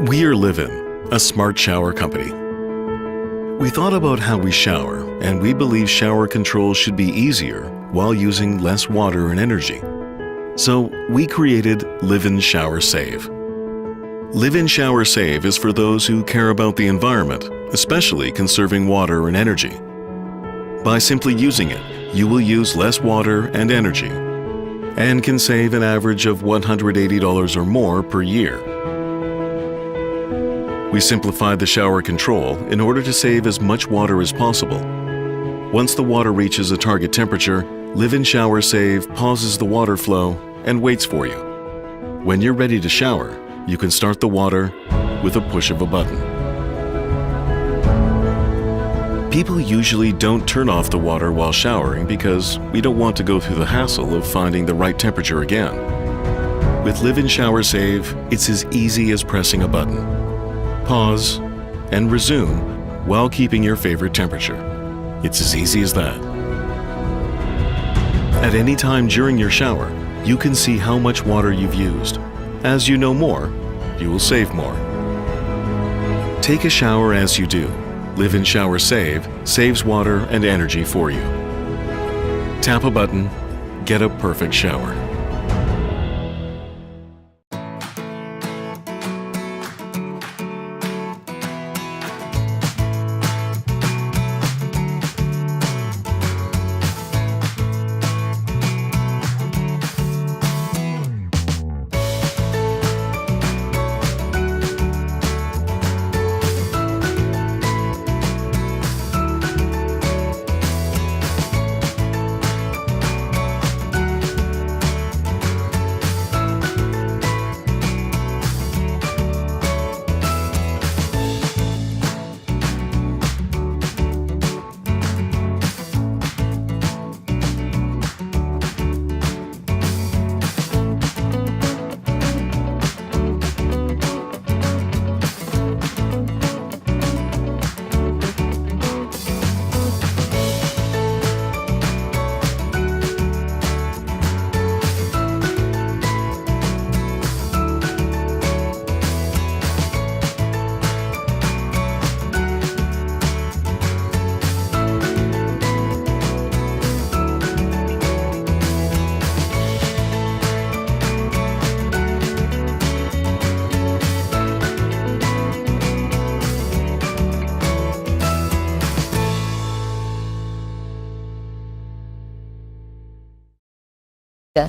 We are Livin, a smart shower company. We thought about how we shower, and we believe shower control should be easier while using less water and energy. So we created Livin Shower Save. Livin Shower Save is for those who care about the environment, especially conserving water and energy. By simply using it, you will use less water and energy and can save an average of $180 or more per year. We simplified the shower control in order to save as much water as possible. Once the water reaches a target temperature, Livin Shower Save pauses the water flow and waits for you. When you're ready to shower, you can start the water with a push of a button. People usually don't turn off the water while showering because we don't want to go through the hassle of finding the right temperature again. With Livin Shower Save, it's as easy as pressing a button. Pause and resume while keeping your favorite temperature. It's as easy as that. At any time during your shower, you can see how much water you've used. As you know more, you will save more. Take a shower as you do. Livin Shower Save saves water and energy for you. Tap a button, get a perfect shower.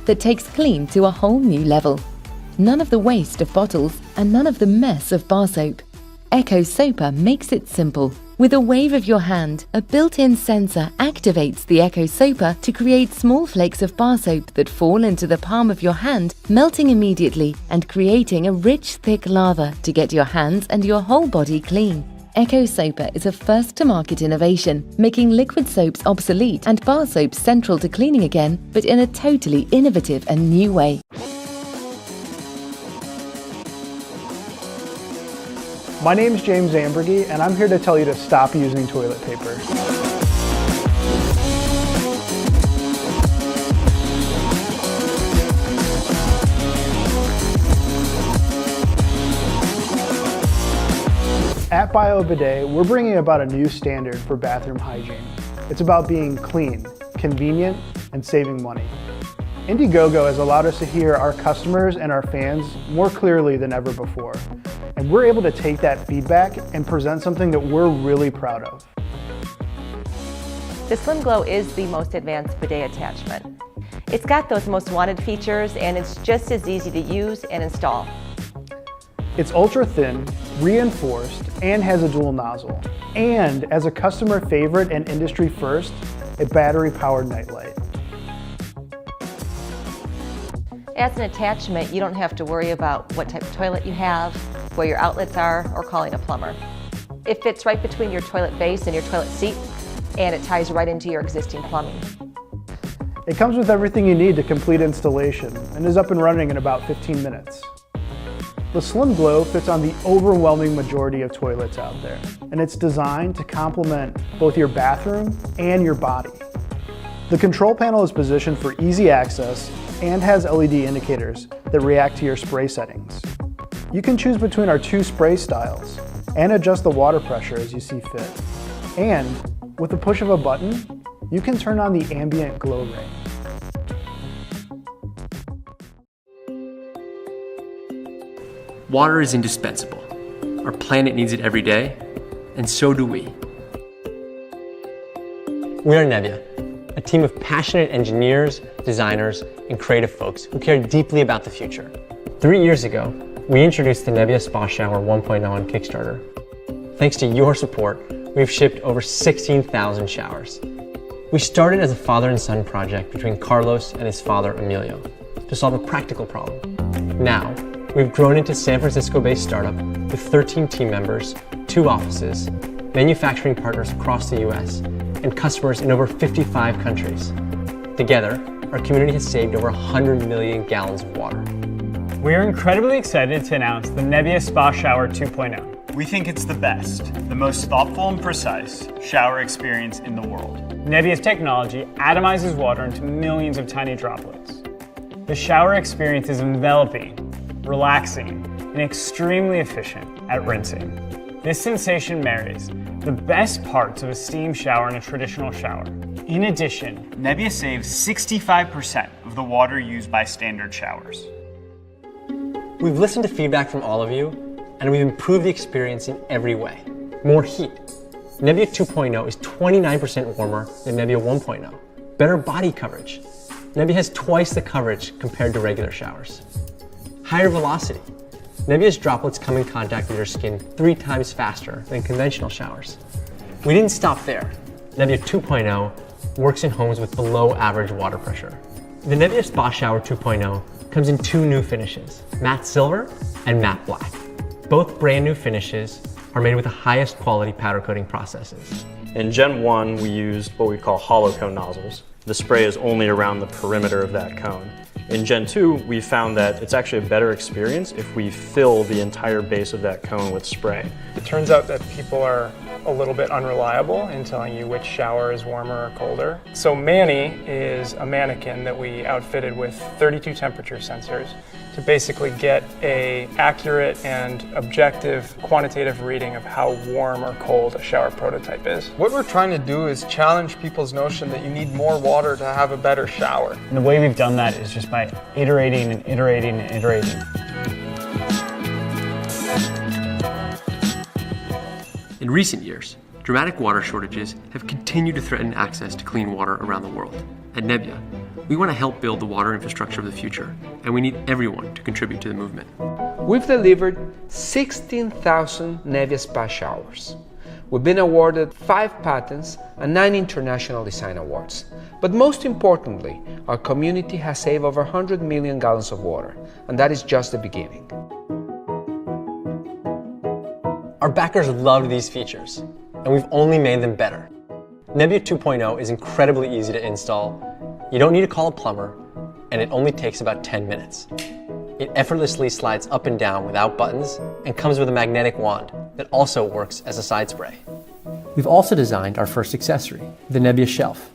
That takes clean to a whole new level. None of the waste of bottles and none of the mess of bar soap. Eco Soaper makes it simple. With a wave of your hand, a built-in sensor activates the Eco Soaper to create small flakes of bar soap that fall into the palm of your hand, melting immediately and creating a rich, thick lather to get your hands and your whole body clean. Eco Soaper is a first-to-market innovation, making liquid soaps obsolete and bar soaps central to cleaning again, but in a totally innovative and new way. My name's James Ambergy, and I'm here to tell you to stop using toilet paper. At BioBidet, we're bringing about a new standard for bathroom hygiene. It's about being clean, convenient, and saving money. Indiegogo has allowed us to hear our customers and our fans more clearly than ever before. And we're able to take that feedback and present something that we're really proud of. The Slim Glow is the most advanced bidet attachment. It's got those most wanted features and it's just as easy to use and install. It's ultra thin, reinforced, and has a dual nozzle. And as a customer favorite and industry first, a battery-powered nightlight. As an attachment, you don't have to worry about what type of toilet you have, where your outlets are, or calling a plumber. It fits right between your toilet base and your toilet seat, and it ties right into your existing plumbing. It comes with everything you need to complete installation and is up and running in about 15 minutes. The Slim Glow fits on the overwhelming majority of toilets out there, and it's designed to complement both your bathroom and your body. The control panel is positioned for easy access and has LED indicators that react to your spray settings. You can choose between our 2 spray styles and adjust the water pressure as you see fit. And with the push of a button, you can turn on the ambient glow ring. Water is indispensable. Our planet needs it every day, and so do we. We are Nebbia, a team of passionate engineers, designers, and creative folks who care deeply about the future. 3 years ago, we introduced the Nebbia Spa Shower 1.0 on Kickstarter. Thanks to your support, we've shipped over 16,000 showers. We started as a father and son project between Carlos and his father, Emilio, to solve a practical problem. Now, we've grown into a San Francisco-based startup with 13 team members, 2 offices, manufacturing partners across the US, and customers in over 55 countries. Together, our community has saved over 100 million gallons of water. We are incredibly excited to announce the Nebbia Spa Shower 2.0. We think it's the best, the most thoughtful and precise shower experience in the world. Nebbia's technology atomizes water into millions of tiny droplets. The shower experience is enveloping, relaxing, and extremely efficient at rinsing. This sensation marries the best parts of a steam shower and a traditional shower. In addition, Nebbia saves 65% of the water used by standard showers. We've listened to feedback from all of you, and we've improved the experience in every way. More heat. Nebbia 2.0 is 29% warmer than Nebbia 1.0. Better body coverage. Nebbia has twice the coverage compared to regular showers. Higher velocity. Nebbia's droplets come in contact with your skin 3 times faster than conventional showers. We didn't stop there. Nebbia 2.0 works in homes with below average water pressure. The Nebbia Spa Shower 2.0 comes in 2 new finishes, matte silver and matte black. Both brand new finishes are made with the highest quality powder coating processes. In Gen 1, we used what we call hollow cone nozzles. The spray is only around the perimeter of that cone. In Gen 2, we found that it's actually a better experience if we fill the entire base of that cone with spray. It turns out that people are a little bit unreliable in telling you which shower is warmer or colder. So Manny is a mannequin that we outfitted with 32 temperature sensors to basically get an accurate and objective quantitative reading of how warm or cold a shower prototype is. What we're trying to do is challenge people's notion that you need more water to have a better shower. and the way we've done that is just by iterating and iterating and iterating. In recent years, dramatic water shortages have continued to threaten access to clean water around the world. At Nebbia, we want to help build the water infrastructure of the future, and we need everyone to contribute to the movement. We've delivered 16,000 Nebbia Spa showers. We've been awarded 5 patents and 9 international design awards. But most importantly, our community has saved over 100 million gallons of water, and that is just the beginning. Our backers loved these features, and we've only made them better. Nebbia 2.0 is incredibly easy to install. You don't need to call a plumber, and it only takes about 10 minutes. It effortlessly slides up and down without buttons and comes with a magnetic wand that also works as a side spray. We've also designed our first accessory, the Nebbia Shelf.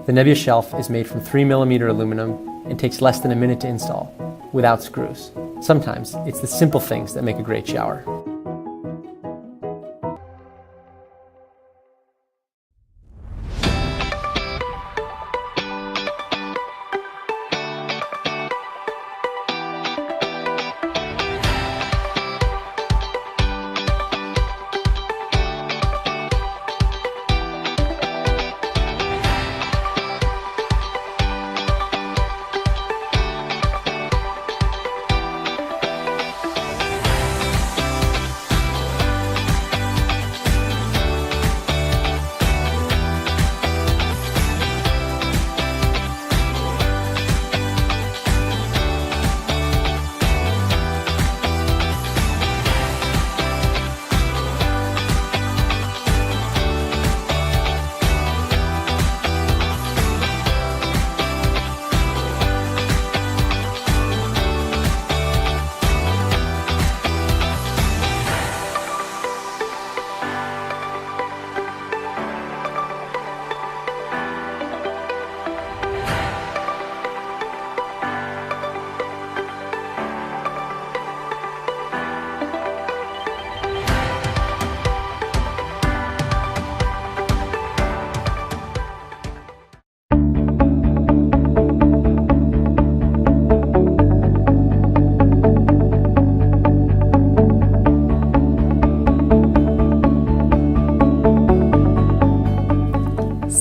The Nebbia Shelf is made from 3mm aluminum and takes less than a minute to install, without screws. Sometimes it's the simple things that make a great shower.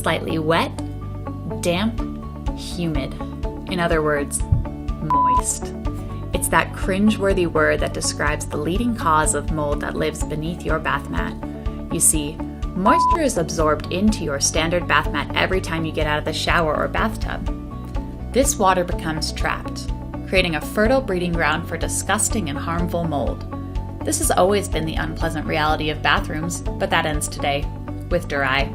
slightly wet, damp, humid. In other words, moist. It's that cringe-worthy word that describes the leading cause of mold that lives beneath your bath mat. You see, moisture is absorbed into your standard bath mat every time you get out of the shower or bathtub. This water becomes trapped, creating a fertile breeding ground for disgusting and harmful mold. This has always been the unpleasant reality of bathrooms, but that ends today with Dorai.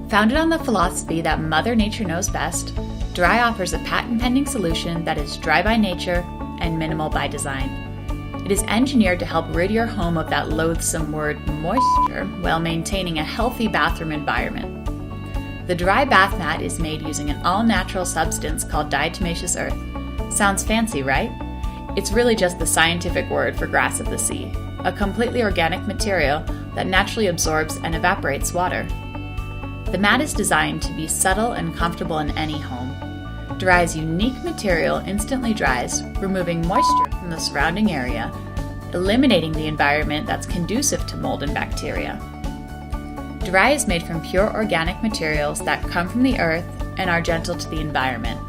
Founded on the philosophy that Mother Nature knows best, Dorai offers a patent-pending solution that is dry by nature and minimal by design. It is engineered to help rid your home of that loathsome word moisture while maintaining a healthy bathroom environment. The Dorai bath mat is made using an all-natural substance called diatomaceous earth. Sounds fancy, right? It's really just the scientific word for grass of the sea, a completely organic material that naturally absorbs and evaporates water. The mat is designed to be subtle and comfortable in any home. Dorai's unique material instantly dries, removing moisture from the surrounding area, eliminating the environment that's conducive to mold and bacteria. Dorai is made from pure organic materials that come from the earth and are gentle to the environment.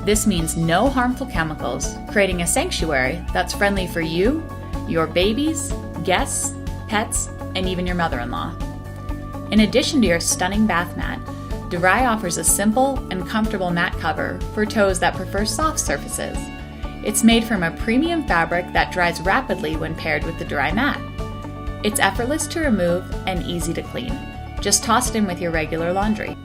This means no harmful chemicals, creating a sanctuary that's friendly for you, your babies, guests, pets, and even your mother-in-law. In addition to your stunning bath mat, Dorai offers a simple and comfortable mat cover for toes that prefer soft surfaces. It's made from a premium fabric that dries rapidly when paired with the Dorai mat. It's effortless to remove and easy to clean. Just toss it in with your regular laundry.